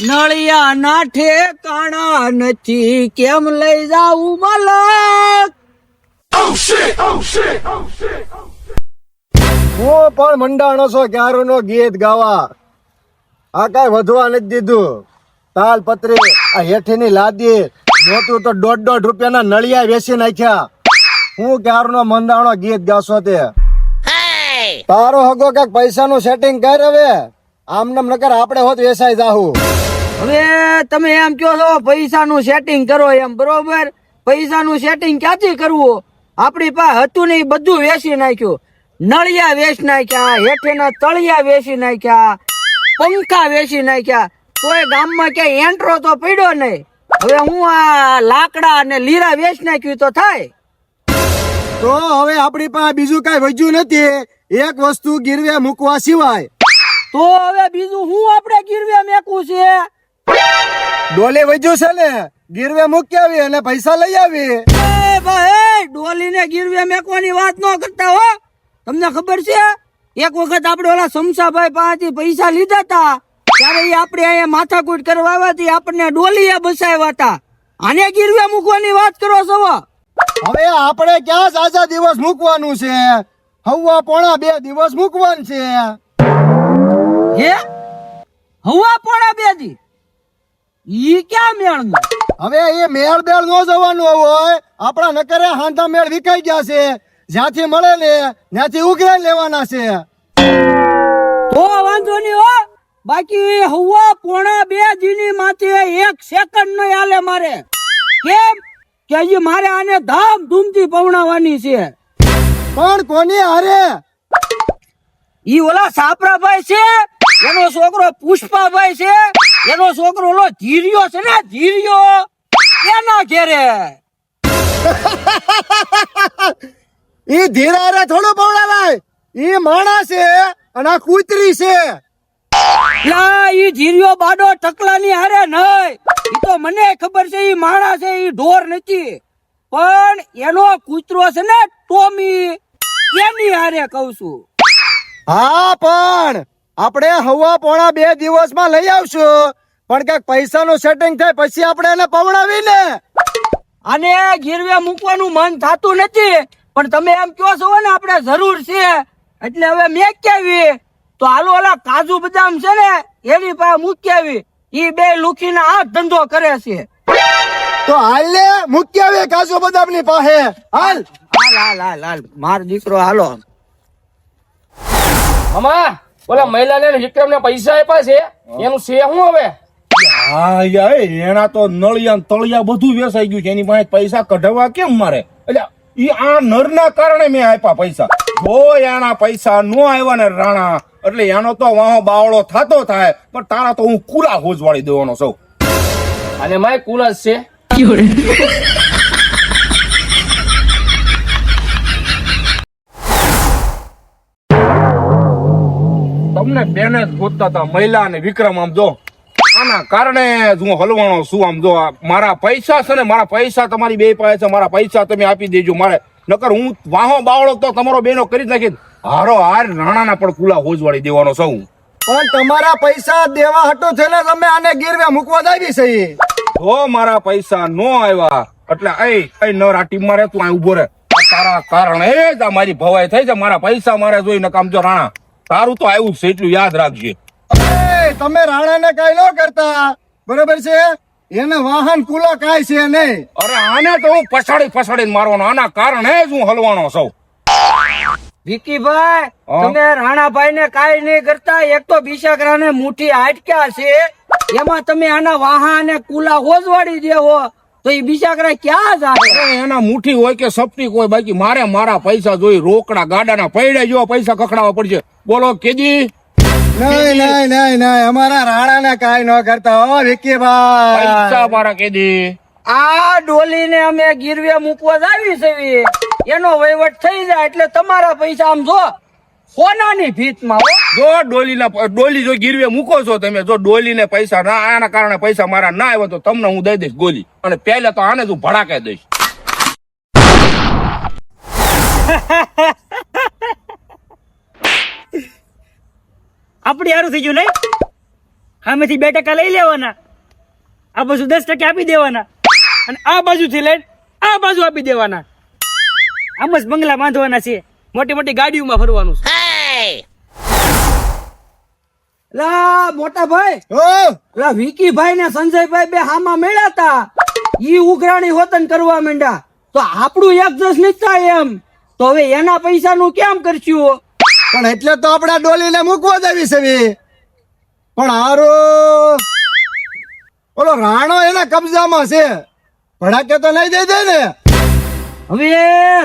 નળિયા ના ઠેકાણા નથી કેમ લઈ જાવું મલક. હું પણ મંડાણો છો ક્યારું નો ગીત ગાવા. આ કઈ વધવા નથી દીધું. તાલપત્રી આ હેઠીની લાદી નહોતું તો 1.5 રૂપિયાના નળિયા વેચી નાખ્યા. હું ક્યારું નો મંડાણો ગીત ગાશો તે. તારો હગો કાક પૈસાનું સેટિંગ કર હવે. આમનામ નકર આપણે હોત વેસાઈ જાહું. હવે તમે એમ કહો છો પૈસાનું સેટિંગ કરો એમ, બરોબર? પૈસાનું સેટિંગ ક્યાંથી કરવું? આપણી પાસે હતું ને બધું વેચી નાખ્યું. નળિયા વેચ નાખ્યા, હેઠેના તળિયા વેચી નાખ્યા, પંખા વેચી નાખ્યા, તોય ગામમાં ક્યાંય એન્ટ્રો તો પડ્યો નહીં. હવે હું આ લાકડા અને લીરા વેચ નાખ્યું તો થાય. તો હવે આપણી પાસે બીજું કઈ વધ્યું નથી એક વસ્તુ ગીરવે મૂકવા સિવાય. તો હવે બીજું હું આપણે ગીરવે મેકવું છે? ડોલે વધ્યું છે ને, ગીરવે મૂકી આવી અને પૈસા લઈ આવી. એ ભાઈ, ડોલીને ગીરવે મેકવાની વાત ન કરતા હો. તમને ખબર છે એક વખત આપણે ઓલા શમશાભાઈ પાસેથી પૈસા લીધા હતા ત્યારે આપણે અહીંયા માથાકૂટ કરવા આવ્યા હતી, આપણને ડોલીએ બસાવ્યા હતા. આને ગીરવે મૂકવાની વાત કરો છો? હવે આપણે ક્યાં સાચા દિવસ મૂકવાનું છે? હવા પોણા 2 દિવસ મૂકવાનું છે. હે હવા પોણા 2 દી? ઈ ક્યાં મેળનું? હવે એ મેળ બેળ નો જવાનું હોય. આપણા નકરે હાંધા મેળ વિકાઈ ગયા છે. જ્યાંથી મળે ને ત્યાંથી ઉઘરાઈ લેવાના છે. તો વાંધો નહીં હો. બાકી હવા પોણા 2 દીની માથે 1 સેકન્ડ નહીં હાલે મારે. કેમ કે હજી મારે આને ધામધૂમથી પવણાવવાની છે. પણ કોની હારે? ઈ ઓલા સાપરાભાઈ છે, એનો છોકરો પુષ્પાભાઈ છે, એનો છોકરો ઓલો ધીરિયો છે ને, ધીરિયો, એના ઘેરે. ઈ ધીરા રે થોડું પવડાવાય. ઈ માણસ છે અને આ કૂતરી છે. લા, ઈ ધીરિયો બાડો ટકલાની હારે નહીં. ઈ તો મને ખબર છે ઈ માણસ છે, ઈ ઢોર નથી. પણ એનો કૂતરો છે ને ટોમી, એની હારે કહું છું. હા, પણ આપણે હવા પોણા 2 દિવસમાં લઈ આવશું. પણ કઈક પૈસાનું સેટિંગ થાય પછી આપણે એને પવડાવી ને. આને ગીરવે મૂકવાનું મન થતું નથી, પણ તમે એમ કહો છો ને આપણે જરૂર છે એટલે હવે મેં કેવી તો હાલો ઓલા કાજુ બદામ છે ને એની પાસે મૂકી આવી. ઈ 2 લુખીના આ ધંધો કરે છે. તો હાલ ને મૂકી આવે કાજુ બદામ ની પાસે. હાલ હાલ હાલ હાલ હાલ માર દીકરો હાલો. મામા, ઓલા મહિલાને વિક્રમને પૈસા આપ્યા છે એનું છે શું હવે? હા યાર, એના તો નળિયા તળિયા બધું વેસાઈ ગયું છે. એની પાસે પૈસા કઢાવવા કેમ મારે? એટલે ઈ આ નરના કારણે મેં આપ્યા પૈસા. જો એના પૈસા નો આવ્યા ને રાણા, એટલે એનો તો વાહો બાવળો થતો થાય, પણ તારા તો હું કુલા હોજવાળી દેવાનો સૌ. અને માય કુલસ છે. તમને બેને જ ગોતતા હતા, મહિલા અને વિક્રમ. આમ જો આના કારણે જ હું હલવાણો છું. આમ જો મારા પૈસા છે ને, મારા પૈસા તમારી 2 પાસે છે, મારા પૈસા તમે આપી દેજો. મારે નકર હું વાહો બાવળો તો તમારો બેનો કરી જ નાખી. હારો હાર રાણાના પણ કુલા હોજવાળી દેવાનો સૌ. પણ તમારા પૈસા દેવા હટો છે ને તમે આને ગીરવે મૂકવા જ આવી છે. જો મારા પૈસા નો આવ્યા એટલે એ ન રાટી મારે તું આ ઉભો રે. તારા કારણે જ આ મારી ભવાઈ થઈ છે. મારા પૈસા મારે જોઈ નકામ. જો રાણા તારું તો આવ્યું છે એટલું યાદ રાખજે. તમે રાણાને કઈ ન કરતા, બરોબર છે? એને વાહન કુલા કાંઈ છે નહીં. અરે આને તો હું પછાડીને મારવાનો. આના કારણે જ હું હલવાનો સૌ. વિકીભાઈ, હા? તમે રાણાભાઈ ને કાઈ નહીં કરતા. એક તો બિચારાને મુઠ્ઠી હાટક્યા છે, એમાં તમે આના વાહા અને કુલા હોજવાડી દેવો તો એ બિચારા ક્યાં જાય? અરે એના મુઠ્ઠી હોય કે સપટી હોય, બાકી મારે મારા પૈસા જોઈ. રોકડા ગાડાના પૈડા જેવા પૈસા કખડાવવા પડશે. બોલો કેજી? નહીં, અમારા રાણાને કાંઈ ન કરતા હો વિક્કીભાઈ. પૈસા મારા કેજી. આ ડોલીને અમે ગીરવે મૂકવા જ આવી છે, એનો વહીવટ થઈ જાય એટલે તમારા પૈસા આમ જો સોનાની ભીતમાં હો. જો ડોલી જો ગીરવે મૂકો છો તમે, જો ડોલીને પૈસા ના આના કારણે પૈસા મારા ના આવ્યા તો તમને હું દઈ દઈશ ગોલી. અને પહેલા તો આને જ હું ભડાકે દઈશ. આપડી હારું થઈ ગયું નહીં? સામેથી 2% લઈ લેવાના, આ બાજુ 10% આપી દેવાના, અને આ બાજુથી લઈને આ બાજુ આપી દેવાના. આમ જ બંગલા બાંધવાના છે, મોટી મોટી ગાડીઓમાં ફરવાનું છે. લા મોટા ભાઈ, ઓ લા વિકીભાઈ ને સંજયભાઈ બે હામાં મળ્યા તા, ઈ ઉઘરાણી હોતન કરવા માંડ્યા, તો આપણું એડજસ્ટ નહીં થાય એમ, તો હવે એના પૈસાનું કેમ કરશું? પણ એટલે તો આપણે ડોલીને મૂકવા જ આવી છે. પણ હારો ઓલો રાણો એના કબજામાં છે, ભડાકે તો નહીં દઈ દે ને. હવે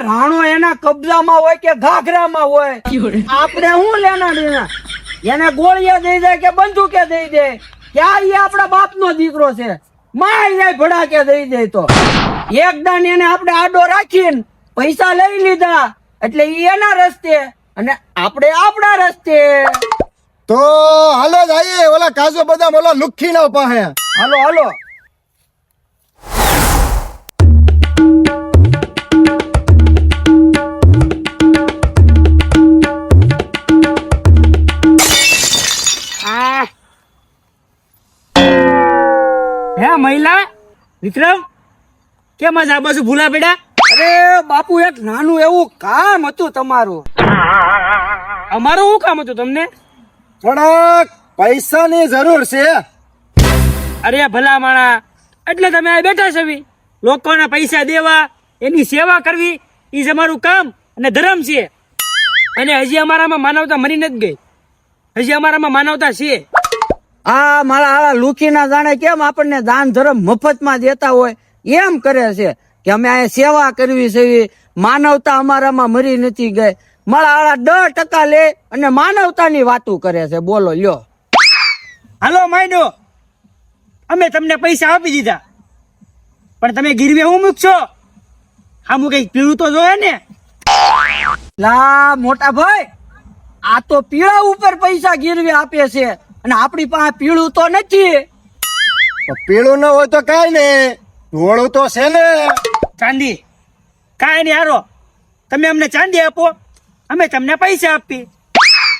રાણો એના કબજામાં હોય કે ઘાઘરામાં હોય, આપણે શું લેના દેના? એને ગોળિયા દઈ દે કે બંદૂકે દઈ દે, ક્યાં ઈ આપણા બાપનો દીકરો છે, માય જાય ભડાકે દઈ દે. તો એકદમ એને આપણે આડો રાખીને પૈસા લઈ લીધા એટલે ઈ એના રસ્તે અને આપણે આપણા રસ્તે. તો હાલો જઈએ ઓલા કાજુ બદામ ઓલા લુખી ના પાસે. હાલો હાલો. હે મહિલા વિક્રમ, કેમ આજ આ બાજુ ભૂલા પડ્યા? અરે બાપુ, એક નાનું એવું કામ હતું તમારું. અમારું શું કામ હતું તમને? થોડાક પૈસાની જરૂર છે. અરે ભલા માણા, એટલે તમે આ બેઠા છો? લોકોના પૈસા દેવા, એની સેવા કરવી, એ જ અમારું કામ અને ધર્મ છે. અને હજી અમારામાં માનવતા મરી નથી ગઈ, હજી અમારામાં માનવતા છે. આ મારા આળા લુખી ના જાણે કેમ આપણને દાન ધર્મ મફતમાં દેતા હોય એમ કરે છે કે અમે આ સેવા કરવી છે, માનવતા અમારામાં મરી નથી ગઈ. મારા આળા 10% લે અને માનવતાની વાતો કરે છે. બોલો લ્યો. હાલો માયનો, અમે તમને પૈસા આપી દીધા, પણ તમે ગીરવે હું મૂકશો? આમું કઈક પીવું તો જોઈએ ને. લા મોટા ભાઈ, આ તો પીળા ઉપર પૈસા ગીરવે આપે છે અને આપણી પાસે પીળું તો નથી. તો પીળું ન હોય તો કઈ નહીં, ધોળું તો છે ને. ચાંદી કાંઈ નહીં, હારો તમે અમને ચાંદી આપો, અમે તમને પૈસા આપી.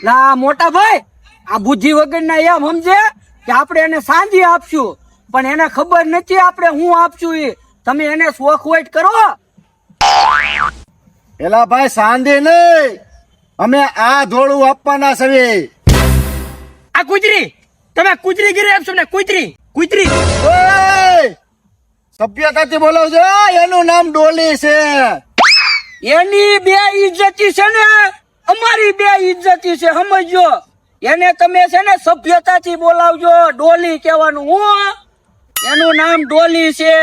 લા મોટા ભાઈ, આ બુદ્ધિ વગરના એમ સમજે કે આપણે એને સાંજી આપશું, પણ એને ખબર નથી આપણે હું આપશું. એ તમે એને શોખ હોય કરો. પેલા ભાઈ સાંધી નહીં, અમે આ ધોળું આપવાના છે. આ કૂતરી, તમે કૂતરી ગીરે આપશો ને? કૂતરી કૂતરી ઓય, સભ્યતાથી બોલાવજો. એનું નામ ડોલી છે. એની બે ઇજ્જતી છે ને અમારી બે ઇજ્જતી છે, સમજો. એને તમે છે ને સભ્યતાથી બોલાવજો, ડોલી કહેવાનું. હું એનું નામ ડોલી છે.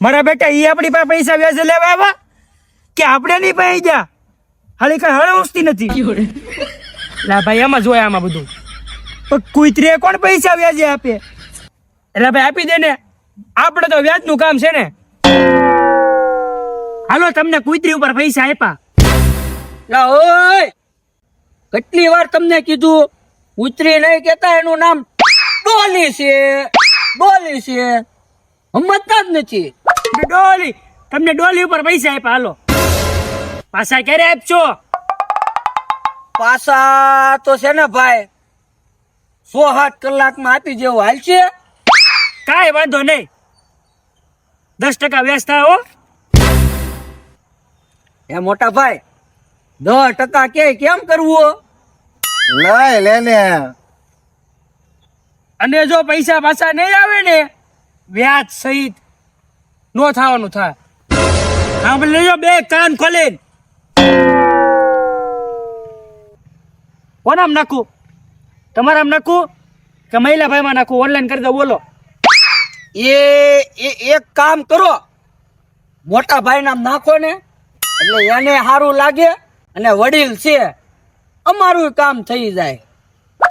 મારા બેટા, ઈ આપણી પાસે પૈસા વ્યાજે લેવા આવ્યા કે આપણે નહીં પાઈ ગયા? હાલી કઈ હળવસ્તી નથી. લા ભાઈ, આમાં જોયા આમાં બધું. પણ કુતરીએ કોણ પૈસા વ્યાજે આપે? એટલે ભાઈ આપી દે ને, આપણે તો વ્યાજનું કામ છે ને. હાલો, તમને કુતરી ઉપર પૈસા આપ્યા. લા ઓય, કેટલી વાર તમને કીધું, ઉતરી નહીં કેતા, એનું નામ ડોલી છે. ડોલી છે, સમજતા જ નથી. ડોલી, તમને ડોલી ઉપર પૈસા આપ્યા. હાલો, પાછા ક્યારે આપશો? પાછા તો છે ને ભાઈ 6-7 કલાકમાં આપી જેવું હાલશે. કાંઈ વાંધો નહીં, 10% વ્યાજ થાય હો. એ મોટા ભાઈ, 10% કે કેમ કરવું? લઈ લેને. અને જો પૈસા પાછા નહીં આવે ને, વ્યાજ સહિત નો થવાનું થાય. સાંભળી લેજો, બે કાન ખોલીને. કોનામ નાખું? તમારામ નાખું કે મહિલા ભાઈમાં નાખું? ઓનલાઈન કરી દો, બોલો. એક કામ કરો, મોટા ભાઈ નામ નાખો ને, એટલે એને સારું લાગે અને વડીલ છે, અમારું કામ થઈ જાય.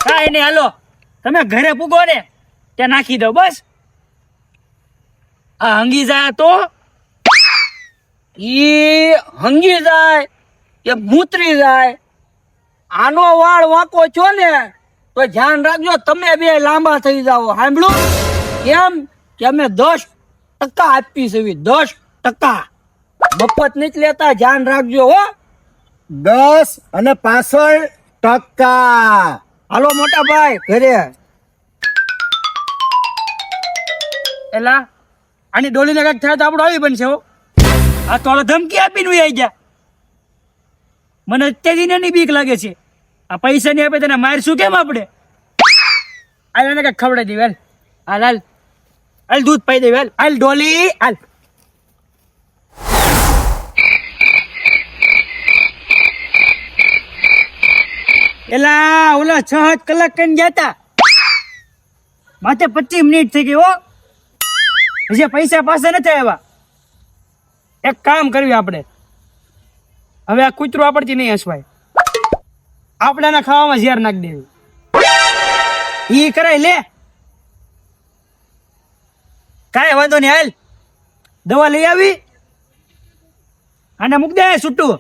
કાંઈ નહીં, હાલો તમે ઘરે પૂગો ને ત્યાં નાખી દો બસ. આ હંગી જાય તો ઈ હંગી જાય કે મૂતરી જાય, આનો વાળ વાંકો છો ને તો ધ્યાન રાખજો, તમે બે લાંબા થઈ જાઓ. સાંભળ્યું? કેમ કે અમે 10% આપી છે, 10%. મફત નથી લેતા, ધ્યાન રાખજો હો. 10 અને પાછળ ટકા. હાલો મોટા ભાઈ ઘરે. એલા આની ડોલીને કાંઈક થાય તો આપણું આવી બનશે હો. આ તો ધમકી આપીને વહી આવી ગયા. મને અત્યારથી એની બીક લાગે છે. આ પૈસા નહીં આપે તેને મારશું કેમ આપણે? હાલ એને કાંઈક ખવડાવી દેવી. હાલ હાલ હાલ દૂધ પાઈ દેવી. હાલ હાલ ડોલી હાલ. એલા ઓલા 6 કલાક કઈ ગયા તા, માથે 25 મિનિટ થઈ ગઈ હો. હજી પૈસા પાસે નથી આવ્યા. એક કામ કરવી આપણે, હવે આ કૂતરું આપણથી નહીં હસવાય. આપણે આના ખાવામાં ઝેર નાખી દેવી. ઈ કરાય લે, કાંઈ વાંધો નહીં. હાલ દવા લઈ આવી અને મૂક દે છૂટું.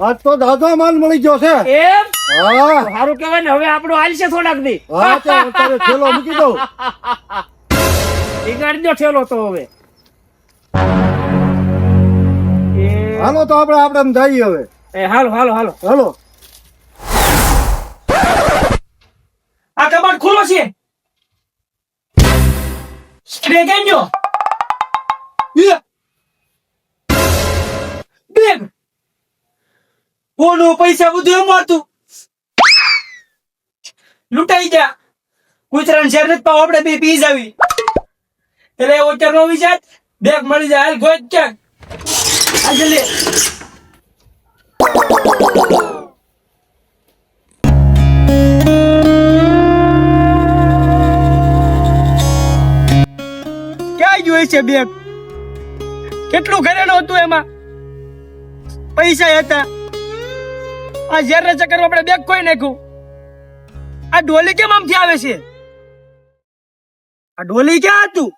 આજ તો દાદા માલ મળી ગયો છે. એમ હા સારું કહેવાય ને. હવે આપણું હાલશે થોડાક દી. હા ચાલ અત્યારે થેલો મૂકી દઉં. બિગાડી દો ઠેલો તો હવે. હાલો તો આપણે એમ જઈએ હવે. હાલો હાલો હાલો. હાલો. આ કબાટ ખુલ્લો છે. સ્પ્રે કેજો. બેગ ઓનો પૈસા બધું એમ હતું. લૂંટાઈ જા. કૂતરાને શેર નથી પાવ આપણે બે પી જાવી. એટલે ઓચર નો વિચાર બેગ મળી જાય. હાલ ગોત ક્યાંક. હાલ જલ્દી. ક્યાં ગયું છે બેગ? કેટલું ઘરેલું હતું એમાં? પૈસા હતા. આ ઝેરના ચક્કરમાં આપણે બેગ કોઈ નાખ્યું. આ ડોલી કેમ આમથી આવે છે? આ ડોલી ક્યાં હતું?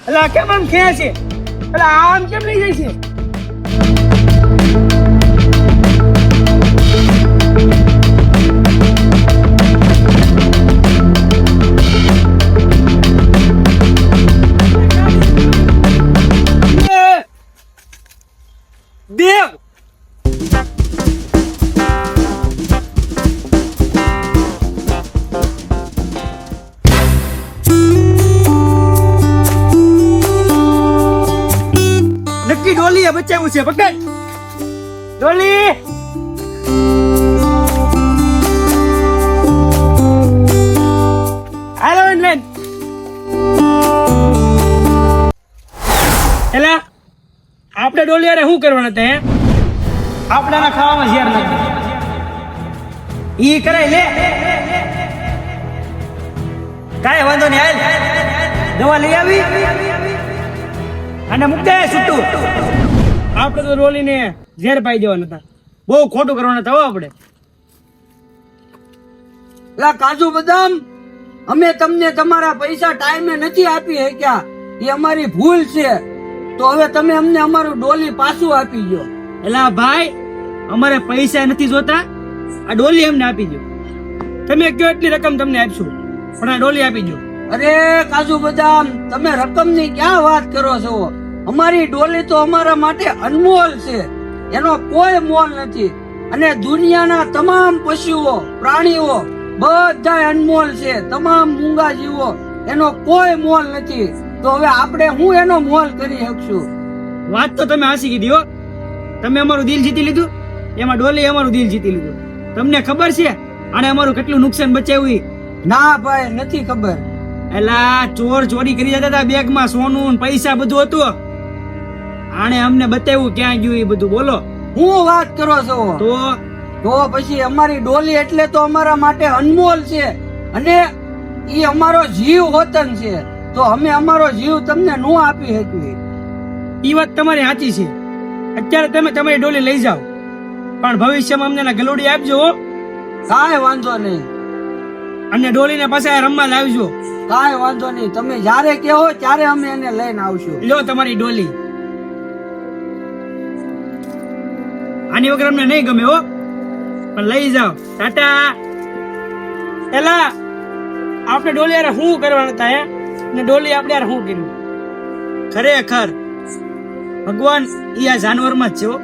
એટલે આ કેમ આમ ખેંચે છે? એટલે આમ કેમ લઈ જાય છે? બેગ નક્કી ડોલીએ બચાવ્યું છે. પકડ ડોલી. હાલો બેન. એલા આપણે ડોલી અરે શું કરવાના હતા? આપણાના ખાવામાં ઝેર નાખી. ઈ કરાય લે. કાંઈ વાંધો નહીં. હાલ દવા લઈ આવી અને મૂક દે છૂટું. આપણે તો ડોલીને ઝેર પાઈ દેવાના હતા. બહુ ખોટું કરવાના હતા આપણે. લા કાજુ બદામ, અમે તમને તમારા પૈસા ટાઈમે નથી આપી શક્યા. એ અમારી ભૂલ છે. તો હવે તમે અમને અમારું ડોલી પાછું આપી દો. એલા ભાઈ અમારે પૈસા નથી જોતા, આ ડોલી અમને આપી દો. તમે કયો એટલી રકમ તમને આપશું, પણ આ ડોલી આપી દો. અરે કાજુ બદામ, તમે રકમની ક્યાં વાત કરો છો? અમારી ડોલી તો અમારા માટે અનમોલ છે, એનો કોઈ મોલ નથી. અને દુનિયાના તમામ પશુઓ પ્રાણીઓ બધા અનમોલ છે, તમામ મૂંગા જીવો એનો કોઈ મોલ નથી. તો હવે આપણે હું એનો મોલ કરી શકશું? વાત તો તમે હાસી કીધી હો. તમે અમારું દિલ જીતી લીધું, એમાં ડોલી અમારું દિલ જીતી લીધું. તમને ખબર છે આને અમારું કેટલું નુકસાન બચાવ્યું? ના ભાઈ, નથી ખબર. એલા ચોર ચોરી કરી જતા હતા, બેગમાં સોનું ને પૈસા બધું હતું. આણે અમને બતાવ્યું ક્યાં ગયું એ બધું. બોલો હું વાત કરો છો? તો પછી અમારી ડોલી એટલે તો અમારા માટે અનમોલ છે, અને ઈ અમારો જીવ વતન છે. તો અમે અમારો જીવ તમને નો આપી શકીએ. એ વાત તમારી સાચી છે. અત્યારે તમે તમારી ડોલી લઈ જાઓ, પણ ભવિષ્યમાં અમને ગલોડી આપજો હો. કાંઈ વાંધો નહીં, અને ડોલીને પાછા રમવા લાવજો. કાંઈ વાંધો નહીં. તમે જ્યારે કહો ત્યારે અમે એને લઈને આવશું. લ્યો તમારી ડોલી. આની વગર અમને નહીં ગમે હો, પણ લઈ જાઓ. ટાટા. એલા આપણે ડોલી યાર શું કરવાના હતા હે, ને ડોલી આપણે યાર શું કર્યું? ખરેખર ભગવાન ઈ આ જાનવરમાં જ છે હો.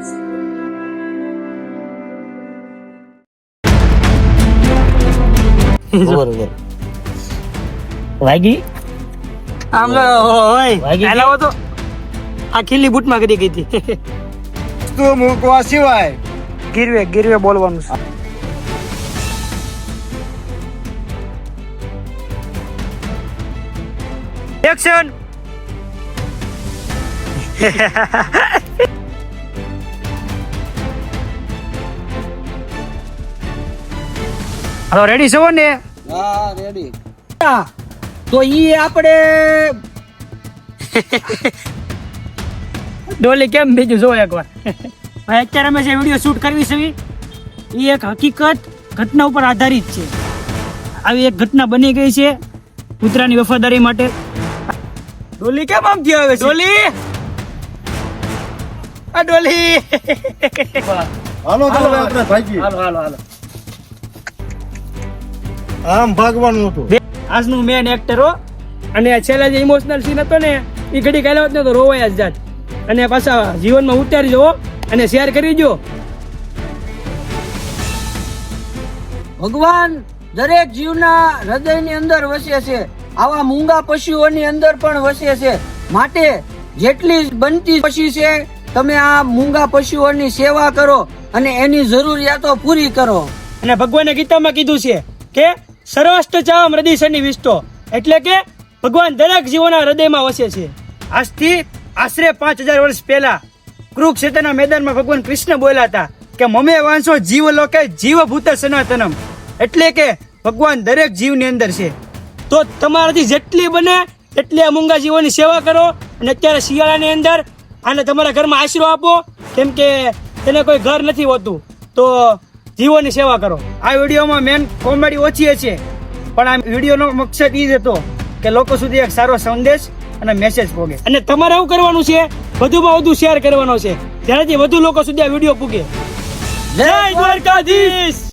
વાગી આમ હોય એલાવો તો આ ખીલી બૂટમાં કરી ગઈ હતી. તું મૂકવા સિવાય ગીરવે બોલવાનું છે. એક્શન. હાલો રેડી છો ને? હા, રેડી. તો ઈ આપણે ડોલી કેમ બીજું જો એકવાર. ભાઈ અત્યારે અમે જે વિડીયો શૂટ કરવી છે એ એક હકીકત ઘટના ઉપર આધારિત છે. આવી એક ઘટના બની ગઈ છે કૂતરાની વફાદારી માટે. ડોલી કેમ આમ થયો? હવે ડોલી, આ ડોલી. હાલો તો હવે આપણે ભાગીએ. હાલો. આમ ભાગવાનું હતું. આજનું મેન એક્ટર હો. અને છેલ્લે જે ઇમોશનલ સીન હતો ને એ ઘડી કાઢ્યો ને તો રોવાય જ જાત. અને પાછા જીવનમાં ઉતારી હો અને શેર કરી દો. ભગવાન દરેક જીવના હૃદયની અંદર વસે છે, આવા મૂંગા પશુઓની અંદર પણ વસે છે. માટે જેટલી બનતી પશુ છે તમે આ મૂંગા પશુઓની સેવા કરો અને એની જરૂરિયાતો પૂરી કરો. અને ભગવાને ગીતામાં કીધું છે કે સર્વસ્ત ચામ હૃદય સન્નિવિષ્ટો, એટલે કે ભગવાન દરેક જીવોના હૃદયમાં વસે છે. આજથી આશરે 5000 વર્ષ પહેલા કુરુક્ષેત્રના મેદાનમાં ભગવાન કૃષ્ણ બોલ્યા હતા કે મમે વાંસો જીવ લોકે જીવભૂત સનાતનમ, એટલે કે ભગવાન દરેક જીવની અંદર છે. તો તમારાથી જેટલી બને એટલી આ મૂંગા જીવોની સેવા કરો. અને અત્યારે શિયાળાની અંદર આને તમારા ઘરમાં આશરો આપો, કેમ કે તેને કોઈ ઘર નથી હોતું. તો જીવોની સેવા કરો. આ વિડીયોમાં મેન કોમેડી ઓછી છે, પણ આ વિડીયોનો મકસદ એ જ હતો કે લોકો સુધી એક સારો સંદેશ અને મેસેજ પોગે. અને તમારે શું કરવાનું છે? વધુમાં વધુ શેર કરવાનો છે, જેનાથી વધુ લોકો સુધી આ વિડીયો પૂગે. જય દ્વારકાધીશ.